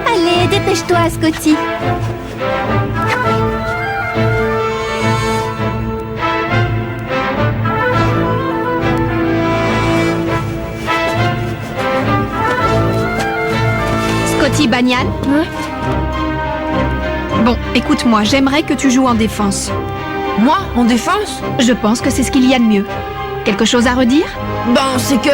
Allez, dépêche-toi, Scotty. Scotty Banyan. Bon, écoute-moi, j'aimerais que tu joues en défense. Moi, en défense? Je pense que c'est ce qu'il y a de mieux. Quelque chose à redire? Ben, c'est que...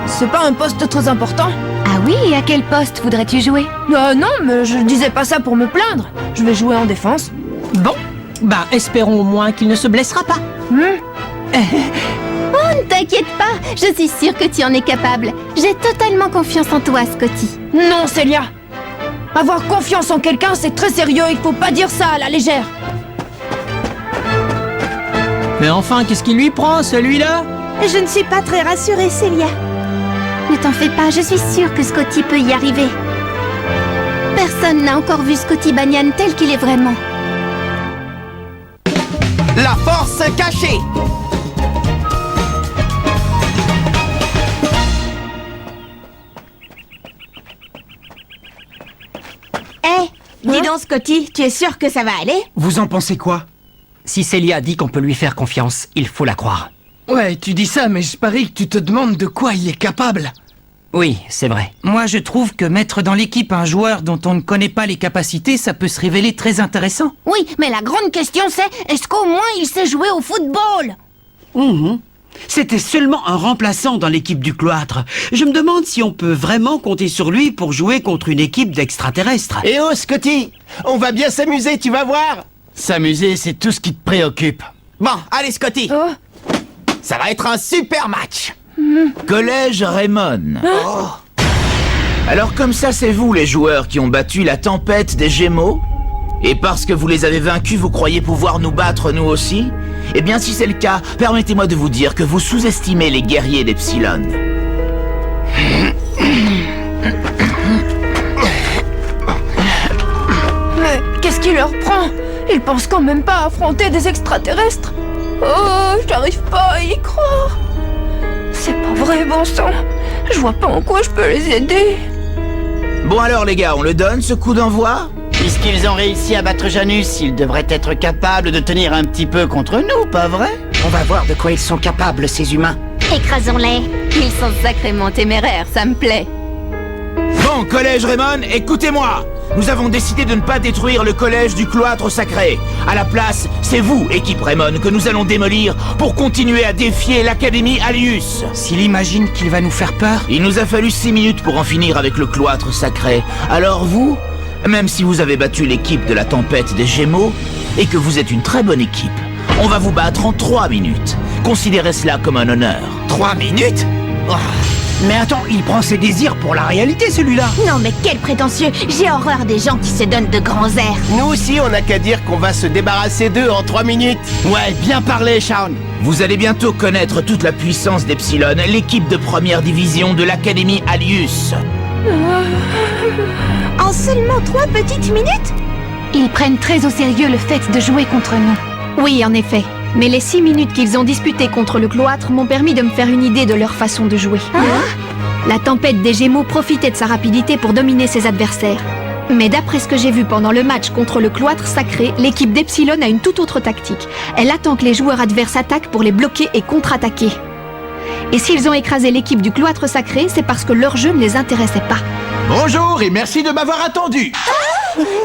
c'est pas un poste très important. Ah oui, et à quel poste voudrais-tu jouer? Non, mais je disais pas ça pour me plaindre. Je vais jouer en défense. Bon, bah espérons au moins qu'il ne se blessera pas. Oh, ne t'inquiète pas, je suis sûre que tu en es capable. J'ai totalement confiance en toi, Scotty. Non, Célia. Avoir confiance en quelqu'un, c'est très sérieux. Il faut pas dire ça à la légère. Mais enfin, qu'est-ce qui lui prend, celui-là? Je ne suis pas très rassurée, Célia. Ne t'en fais pas, je suis sûre que Scotty peut y arriver. Personne n'a encore vu Scotty Banyan tel qu'il est vraiment. La force cachée. Dis donc, Scotty, tu es sûr que ça va aller? Vous en pensez quoi? Si Célia dit qu'on peut lui faire confiance, il faut la croire. Ouais, tu dis ça, mais je parie que tu te demandes de quoi il est capable. Oui, c'est vrai. Moi, je trouve que mettre dans l'équipe un joueur dont on ne connaît pas les capacités, ça peut se révéler très intéressant. Oui, mais la grande question c'est, est-ce qu'au moins il sait jouer au football? C'était seulement un remplaçant dans l'équipe du cloître. Je me demande si on peut vraiment compter sur lui pour jouer contre une équipe d'extraterrestres. Eh oh, Scotty, on va bien s'amuser, tu vas voir. S'amuser, c'est tout ce qui te préoccupe. Bon, allez, Scotty. Ça va être un super match. Collège Raymond. Alors comme ça, c'est vous les joueurs qui ont battu la tempête des Gémeaux? Et parce que vous les avez vaincus, vous croyez pouvoir nous battre nous aussi? Eh bien si c'est le cas, permettez-moi de vous dire que vous sous-estimez les guerriers d'Epsilon. Mais qu'est-ce qui leur prend? Ils pensent quand même pas à affronter des extraterrestres. Oh, j'arrive pas à y croire. C'est pas vrai, bon sang. Je vois pas en quoi je peux les aider. Bon alors les gars, on le donne ce coup d'envoi? Puisqu'ils ont réussi à battre Janus, ils devraient être capables de tenir un petit peu contre nous, pas vrai? On va voir de quoi ils sont capables, ces humains. Écrasons-les. Ils sont sacrément téméraires, ça me plaît. Bon, collège Raymond, écoutez-moi. Nous avons décidé de ne pas détruire le collège du cloître sacré. À la place, c'est vous, équipe Raymond, que nous allons démolir pour continuer à défier l'Académie Alius. S'il imagine qu'il va nous faire peur... Il nous a fallu 6 minutes pour en finir avec le cloître sacré. Alors vous, même si vous avez battu l'équipe de la tempête des Gémeaux, et que vous êtes une très bonne équipe, on va vous battre en 3 minutes. Considérez cela comme un honneur. 3 minutes? Mais attends, il prend ses désirs pour la réalité, celui-là. Non mais quel prétentieux! J'ai horreur des gens qui se donnent de grands airs. Nous aussi, on n'a qu'à dire qu'on va se débarrasser d'eux en 3 minutes. Ouais, bien parlé, Shaun. Vous allez bientôt connaître toute la puissance d'Epsilon, l'équipe de première division de l'Académie Alius. En seulement 3 petites minutes? Ils prennent très au sérieux le fait de jouer contre nous. Oui, en effet. Mais les 6 minutes qu'ils ont disputées contre le cloître m'ont permis de me faire une idée de leur façon de jouer. La tempête des Gémeaux profitait de sa rapidité pour dominer ses adversaires. Mais d'après ce que j'ai vu pendant le match contre le cloître sacré, l'équipe d'Epsilon a une toute autre tactique. Elle attend que les joueurs adverses attaquent pour les bloquer et contre-attaquer. Et s'ils ont écrasé l'équipe du cloître sacré, c'est parce que leur jeu ne les intéressait pas. Bonjour et merci de m'avoir attendu.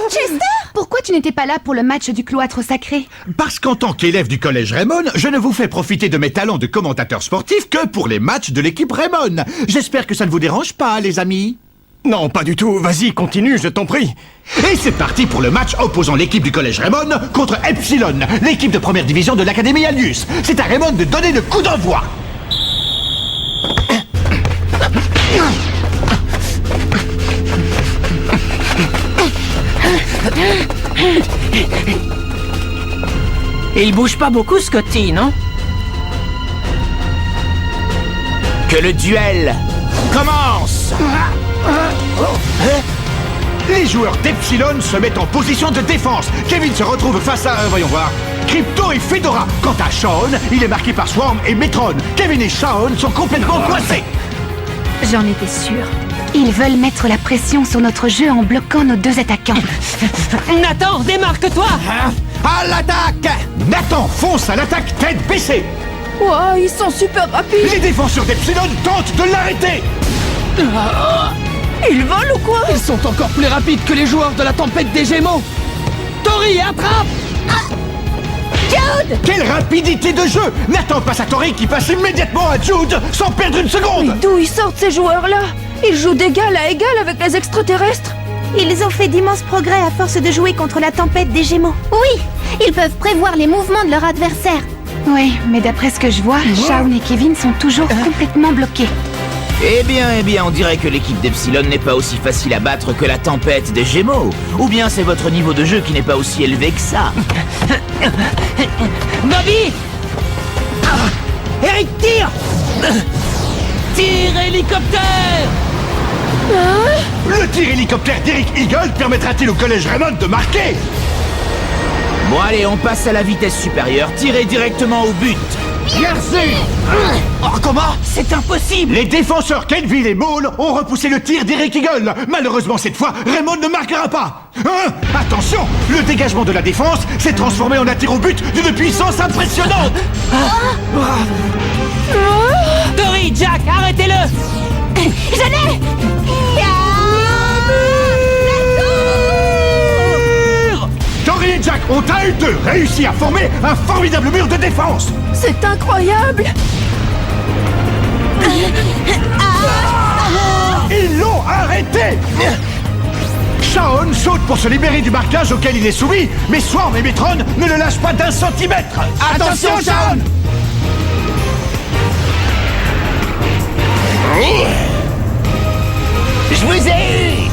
Chester! Pourquoi tu n'étais pas là pour le match du cloître sacré? Parce qu'en tant qu'élève du collège Raymond, je ne vous fais profiter de mes talents de commentateur sportif que pour les matchs de l'équipe Raymond. J'espère que ça ne vous dérange pas, les amis. Non, pas du tout. Vas-y, continue, je t'en prie. Et c'est parti pour le match opposant l'équipe du collège Raymond contre Epsilon, l'équipe de première division de l'Académie Alius. C'est à Raymond de donner le coup d'envoi. Et il bouge pas beaucoup, Scotty, non? Que le duel commence! Les joueurs d'Epsilon se mettent en position de défense. Kevin se retrouve face à, voyons voir, Crypto et Fedora. Quant à Shaun, il est marqué par Swarm et Metron. Kevin et Shaun sont complètement coincés. J'en étais sûre. Ils veulent mettre la pression sur notre jeu en bloquant nos deux attaquants. Nathan, démarque-toi! À l'attaque! Nathan fonce à l'attaque tête baissée! Wow, ils sont super rapides! Les défenseurs d'Epsilon tentent de l'arrêter! Ils volent ou quoi? Ils sont encore plus rapides que les joueurs de la tempête des Gémeaux. Tori, attrape! Jude! Quelle rapidité de jeu! Nathan passe à Tori qui passe immédiatement à Jude sans perdre une seconde! Mais d'où ils sortent ces joueurs-là? Ils jouent d'égal à égal avec les extraterrestres. Ils ont fait d'immenses progrès à force de jouer contre la tempête des Gémeaux. Oui, ils peuvent prévoir les mouvements de leur adversaire. Oui, mais d'après ce que je vois, Shaun et Kevin sont toujours complètement bloqués. Eh bien, on dirait que l'équipe d'Epsilon n'est pas aussi facile à battre que la tempête des Gémeaux. Ou bien c'est votre niveau de jeu qui n'est pas aussi élevé que ça. Bobby! Eric, tire! Tire hélicoptère! Le tir hélicoptère d'Eric Eagle permettra-t-il au collège Raymond de marquer? Bon allez, on passe à la vitesse supérieure. Tirez directement au but. Merci! Oh, comment? C'est impossible! Les défenseurs Kenville et Maul ont repoussé le tir d'Eric Eagle. Malheureusement, cette fois, Raymond ne marquera pas. Hein? Attention! Le dégagement de la défense s'est transformé en un tir au but d'une puissance impressionnante. Tori, Jack, arrêtez-le! Je l'ai! Tori et Jack ont à eux deux réussi à former un formidable mur de défense. C'est incroyable! Ils l'ont arrêté! Shaun saute pour se libérer du marquage auquel il est soumis, mais Swarm et Metron ne le lâchent pas d'un centimètre. Attention, Shaun! Je vous ai eu!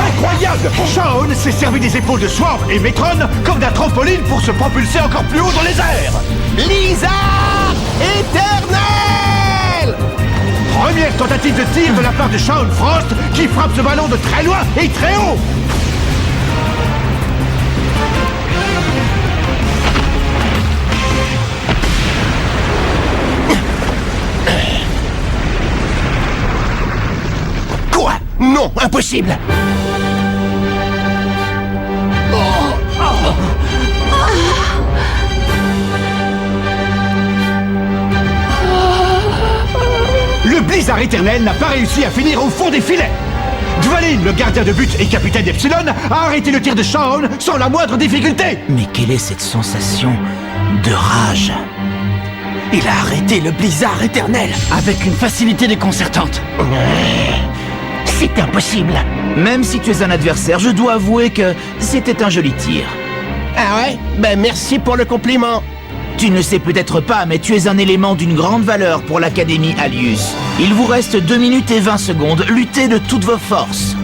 Incroyable! Shaun s'est servi des épaules de Swarm et Metron comme d'un trampoline pour se propulser encore plus haut dans les airs. Blizzard éternel! Première tentative de tir de la part de Shaun Frost qui frappe ce ballon de très loin et très haut. Quoi? Non, impossible! Le blizzard éternel n'a pas réussi à finir au fond des filets. Dvalin, le gardien de but et capitaine d'Epsilon, a arrêté le tir de Shaun sans la moindre difficulté. Mais quelle est cette sensation de rage? Il a arrêté le blizzard éternel Avec une facilité déconcertante. C'est impossible! Même si tu es un adversaire, je dois avouer que c'était un joli tir. Ah ouais? Ben merci pour le compliment! Tu ne sais peut-être pas, mais tu es un élément d'une grande valeur pour l'Académie Alius. Il vous reste 2 minutes et 20 secondes. Luttez de toutes vos forces.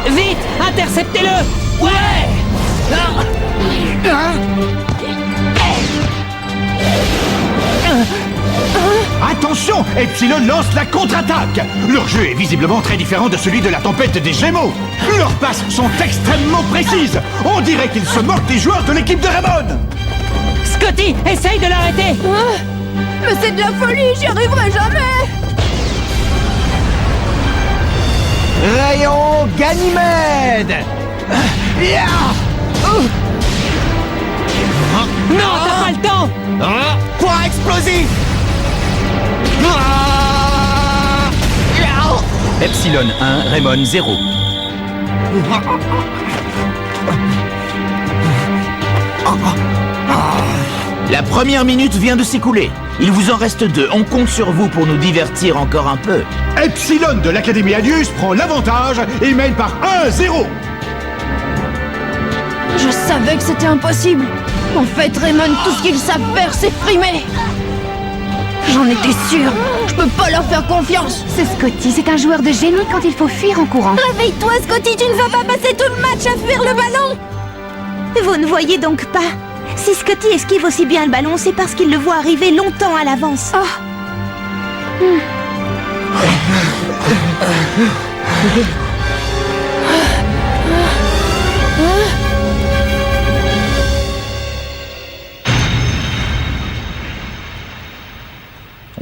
Vite, interceptez-le! Ouais! Attention, Epsilon lance la contre-attaque. Leur jeu est visiblement très différent de celui de la tempête des Gémeaux. Leurs passes sont extrêmement précises. On dirait qu'ils se moquent des joueurs de l'équipe de Raymond. Scotty, essaye de l'arrêter! Mais c'est de la folie, j'y arriverai jamais! Rayon Ganymède! Non, t'as pas le temps! Point explosif! Epsilon 1, Raymond 0. La première minute vient de s'écouler. Il vous en reste 2. On compte sur vous pour nous divertir encore un peu. Epsilon de l'Académie Alius prend l'avantage et mène par 1-0. Je savais que c'était impossible. En fait, Raymond, tout ce qu'ils savent faire, c'est frimer. J'en étais sûre. Je peux pas leur faire confiance. Ce Scotty, c'est un joueur de génie quand il faut fuir en courant. Réveille-toi, Scotty, tu ne vas pas passer tout le match à fuir le ballon. Vous ne voyez donc pas. Si Scotty esquive aussi bien le ballon, c'est parce qu'il le voit arriver longtemps à l'avance.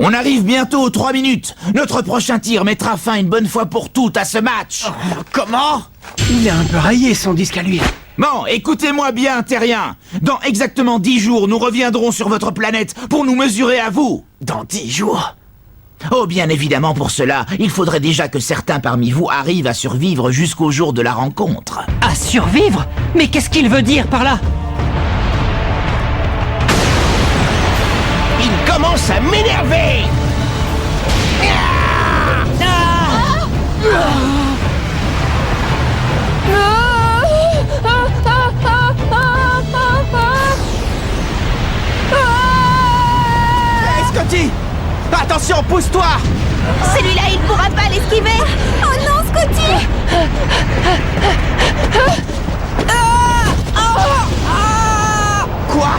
On arrive bientôt aux 3 minutes. Notre prochain tir mettra fin une bonne fois pour toutes à ce match. Comment? Il est un peu raillé son disque à lui. Bon, écoutez-moi bien, terriens. Dans exactement 10 jours, nous reviendrons sur votre planète pour nous mesurer à vous. Dans 10 jours? Oh, bien évidemment, pour cela, il faudrait déjà que certains parmi vous arrivent à survivre jusqu'au jour de la rencontre. À survivre? Mais qu'est-ce qu'il veut dire par là? Il commence à m'énerver! Hey, Scotty! Attention, pousse-toi! Celui-là, il pourra pas l'esquiver. Oh non, Scotty! Quoi?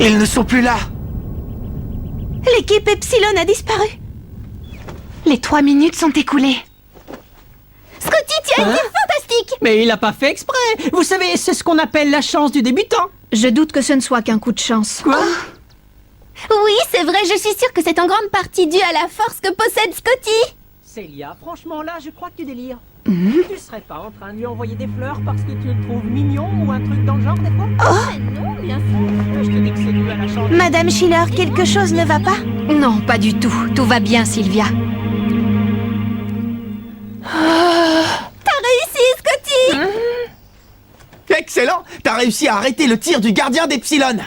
Ils ne sont plus là. L'équipe Epsilon a disparu. Les 3 minutes sont écoulées. Scotty, tu as été fantastique. Mais il a pas fait exprès. Vous savez, c'est ce qu'on appelle la chance du débutant. Je doute que ce ne soit qu'un coup de chance. Quoi? Oui, c'est vrai, je suis sûre que c'est en grande partie dû à la force que possède Scotty. Célia, franchement là, je crois que tu délires. Tu serais pas en train de lui envoyer des fleurs parce que tu le trouves mignon ou un truc dans le genre des fois? Non, bien sûr. Je te dis que c'est dû à la chance. Madame Schiller, quelque chose ne va pas? Non, pas du tout. Tout va bien, Sylvia. T'as réussi, Scotty. Excellent! T'as réussi à arrêter le tir du gardien d'Epsilon.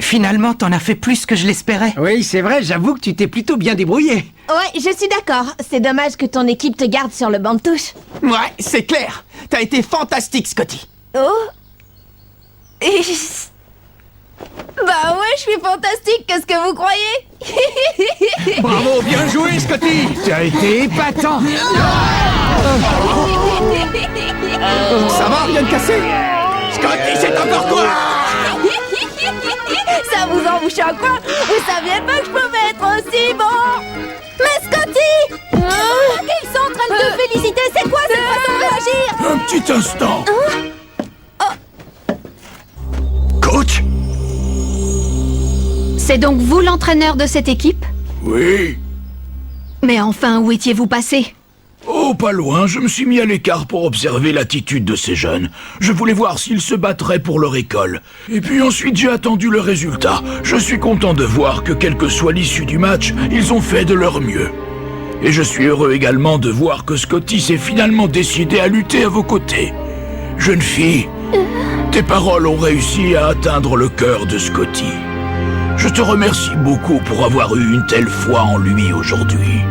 Finalement, t'en as fait plus que je l'espérais. Oui, c'est vrai, j'avoue que tu t'es plutôt bien débrouillé. Ouais, je suis d'accord. C'est dommage que ton équipe te garde sur le banc de touche. Ouais, c'est clair. T'as été fantastique, Scotty. Oh. Bah ouais, je suis fantastique, qu'est-ce que vous croyez? Bravo, bien joué, Scotty. Tu as été épatant. Ça va, rien de cassé? Scotty, c'est encore quoi? Ça vous embouche un coin? Vous saviez pas que je pouvais être aussi bon? Mais Scotty, ils sont en train de te féliciter. C'est quoi cette façon de réagir? Un petit instant. Coach? C'est donc vous l'entraîneur de cette équipe? Oui. Mais enfin, où étiez-vous passé? Oh, pas loin, je me suis mis à l'écart pour observer l'attitude de ces jeunes. Je voulais voir s'ils se battraient pour leur école. Et puis ensuite j'ai attendu le résultat. Je suis content de voir que quelle que soit l'issue du match, ils ont fait de leur mieux. Et je suis heureux également de voir que Scotty s'est finalement décidé à lutter à vos côtés. Jeune fille, tes paroles ont réussi à atteindre le cœur de Scotty. Je te remercie beaucoup pour avoir eu une telle foi en lui aujourd'hui.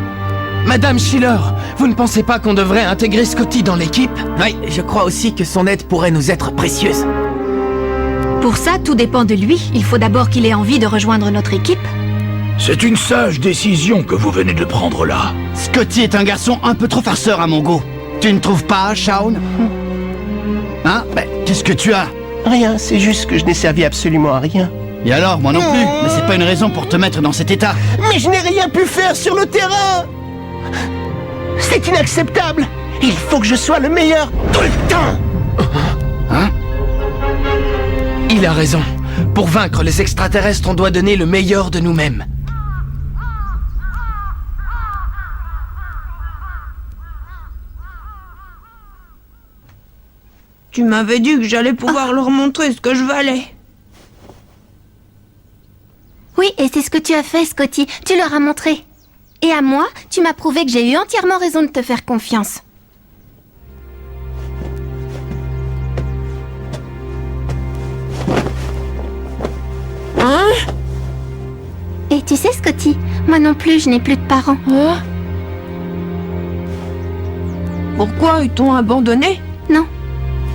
Madame Schiller, vous ne pensez pas qu'on devrait intégrer Scotty dans l'équipe? Oui, je crois aussi que son aide pourrait nous être précieuse. Pour ça, tout dépend de lui. Il faut d'abord qu'il ait envie de rejoindre notre équipe. C'est une sage décision que vous venez de prendre là. Scotty est un garçon un peu trop farceur à mon goût. Tu ne trouves pas, Shaun? Hein? Ben, qu'est-ce que tu as? Rien, c'est juste que je n'ai servi absolument à rien. Et alors, moi non plus. Mais c'est pas une raison pour te mettre dans cet état. Mais je n'ai rien pu faire sur le terrain! C'est inacceptable! Il faut que je sois le meilleur tout le temps! Hein? Il a raison. Pour vaincre les extraterrestres, on doit donner le meilleur de nous-mêmes. Tu m'avais dit que j'allais pouvoir leur montrer ce que je valais. Oui, et c'est ce que tu as fait, Scotty. Tu leur as montré. Et à moi, tu m'as prouvé que j'ai eu entièrement raison de te faire confiance. Hein? Et tu sais, Scotty, moi non plus, je n'ai plus de parents. Hein? Pourquoi ils t'ont abandonné? Non.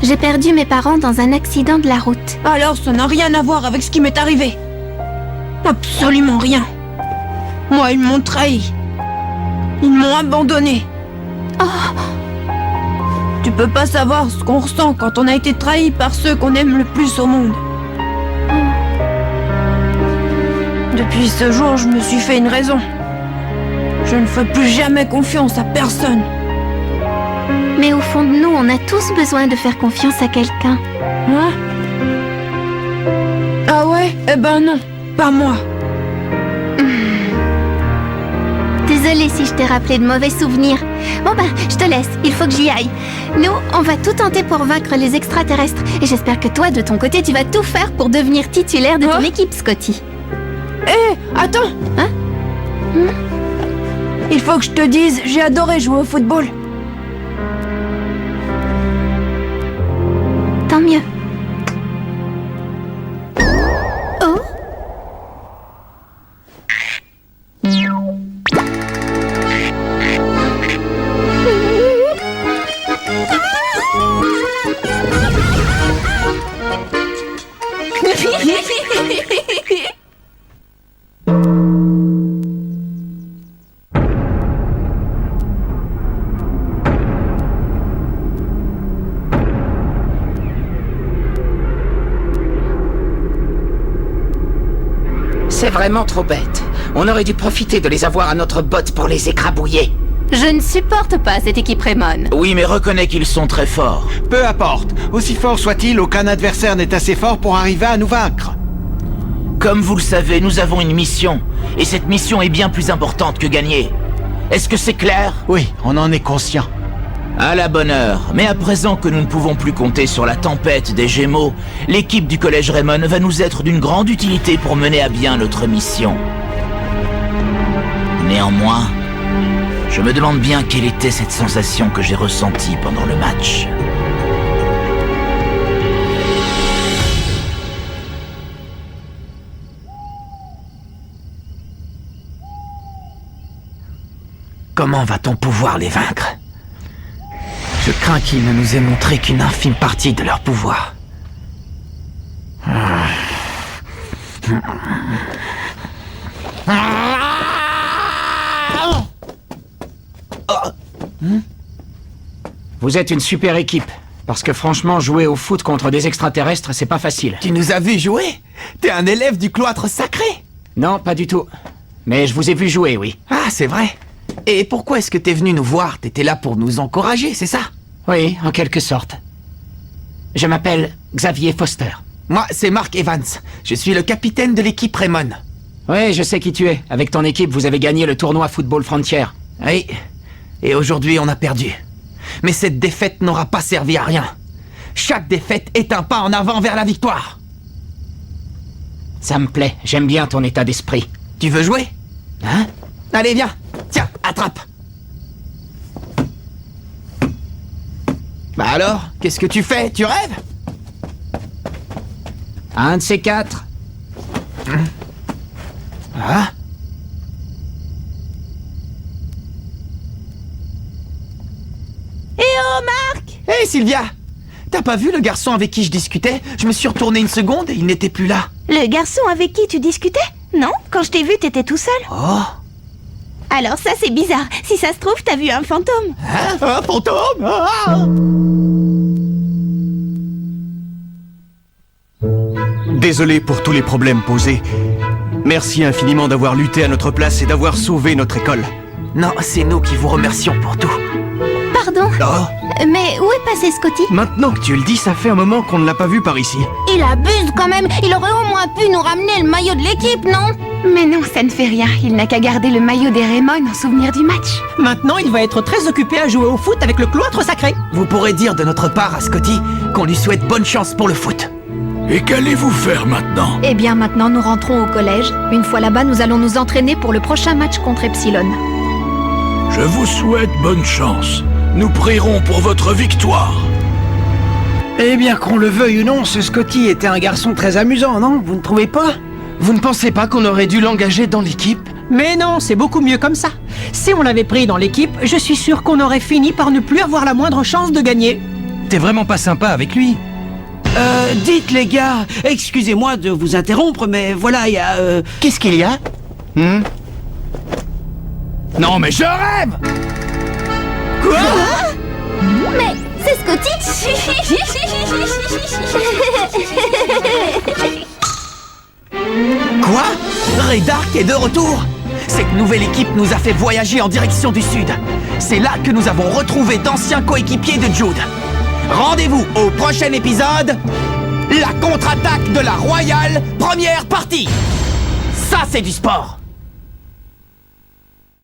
J'ai perdu mes parents dans un accident de la route. Alors ça n'a rien à voir avec ce qui m'est arrivé. Absolument rien. Moi, ils m'ont trahi. Ils m'ont abandonné. Oh. Tu peux pas savoir ce qu'on ressent quand on a été trahi par ceux qu'on aime le plus au monde. Depuis ce jour, je me suis fait une raison. Je ne ferai plus jamais confiance à personne. Mais au fond de nous, on a tous besoin de faire confiance à quelqu'un. Hein? Ah ouais? Eh ben non, pas moi. Désolée si je t'ai rappelé de mauvais souvenirs. Bon ben, je te laisse, il faut que j'y aille. Nous, on va tout tenter pour vaincre les extraterrestres. Et j'espère que toi, de ton côté, tu vas tout faire pour devenir titulaire de ton équipe, Scotty. Hé, attends! Hein? Il faut que je te dise, j'ai adoré jouer au football. Tant mieux. Oh? C'est vraiment trop bête. On aurait dû profiter de les avoir à notre botte pour les écrabouiller. Je ne supporte pas cette équipe Raymond. Oui, mais reconnais qu'ils sont très forts. Peu importe. Aussi fort soit-il, aucun adversaire n'est assez fort pour arriver à nous vaincre. Comme vous le savez, nous avons une mission. Et cette mission est bien plus importante que gagner. Est-ce que c'est clair? Oui, on en est conscient. À la bonne heure. Mais à présent que nous ne pouvons plus compter sur la tempête des Gémeaux, l'équipe du Collège Raymond va nous être d'une grande utilité pour mener à bien notre mission. Néanmoins, je me demande bien quelle était cette sensation que j'ai ressentie pendant le match. Comment va-t-on pouvoir les vaincre? Je crains qu'ils ne nous aient montré qu'une infime partie de leur pouvoir. Vous êtes une super équipe. Parce que franchement, jouer au foot contre des extraterrestres, c'est pas facile. Tu nous as vu jouer? T'es un élève du cloître sacré? Non, pas du tout. Mais je vous ai vu jouer, oui. Ah, c'est vrai. Et pourquoi est-ce que t'es venu nous voir? T'étais là pour nous encourager, c'est ça? Oui, en quelque sorte. Je m'appelle Xavier Foster. Moi, c'est Mark Evans. Je suis le capitaine de l'équipe Raymond. Oui, je sais qui tu es. Avec ton équipe, vous avez gagné le tournoi Football Frontier. Oui. Et aujourd'hui, on a perdu. Mais cette défaite n'aura pas servi à rien. Chaque défaite est un pas en avant vers la victoire. Ça me plaît. J'aime bien ton état d'esprit. Tu veux jouer? Hein? Allez, viens. Tiens, attrape. Bah alors, qu'est-ce que tu fais? Tu rêves? Un de ces quatre. Ah? Eh oh, Marc! Hé, Sylvia! T'as pas vu le garçon avec qui je discutais? Je me suis retourné une seconde et il n'était plus là. Le garçon avec qui tu discutais? Non, quand je t'ai vu, t'étais tout seul. Oh! Alors ça, c'est bizarre. Si ça se trouve, t'as vu un fantôme. Hein? Un fantôme? Ah! Désolé pour tous les problèmes posés. Merci infiniment d'avoir lutté à notre place et d'avoir sauvé notre école. Non, c'est nous qui vous remercions pour tout. Pardon? Oh. Mais où est passé Scotty? Maintenant que tu le dis, ça fait un moment qu'on ne l'a pas vu par ici. Il abuse quand même. Il aurait au moins pu nous ramener le maillot de l'équipe, non? Mais non, ça ne fait rien. Il n'a qu'à garder le maillot des Raymond en souvenir du match. Maintenant, il va être très occupé à jouer au foot avec le cloître sacré. Vous pourrez dire de notre part à Scotty qu'on lui souhaite bonne chance pour le foot. Et qu'allez-vous faire maintenant? Eh bien, maintenant, nous rentrons au collège. Une fois là-bas, nous allons nous entraîner pour le prochain match contre Epsilon. Je vous souhaite bonne chance. Nous prierons pour votre victoire. Eh bien, qu'on le veuille ou non, ce Scotty était un garçon très amusant, non? Vous ne trouvez pas? Vous ne pensez pas qu'on aurait dû l'engager dans l'équipe? Mais non, c'est beaucoup mieux comme ça. Si on l'avait pris dans l'équipe, je suis sûr qu'on aurait fini par ne plus avoir la moindre chance de gagner. T'es vraiment pas sympa avec lui. Dites les gars, excusez-moi de vous interrompre, mais voilà, il y a... Qu'est-ce qu'il y a? Non mais je rêve! Quoi? Mais c'est Scotty? Quoi? Ray Dark est de retour? Cette nouvelle équipe nous a fait voyager en direction du sud. C'est là que nous avons retrouvé d'anciens coéquipiers de Jude. Rendez-vous au prochain épisode, la contre-attaque de la Royale, première partie. Ça, c'est du sport.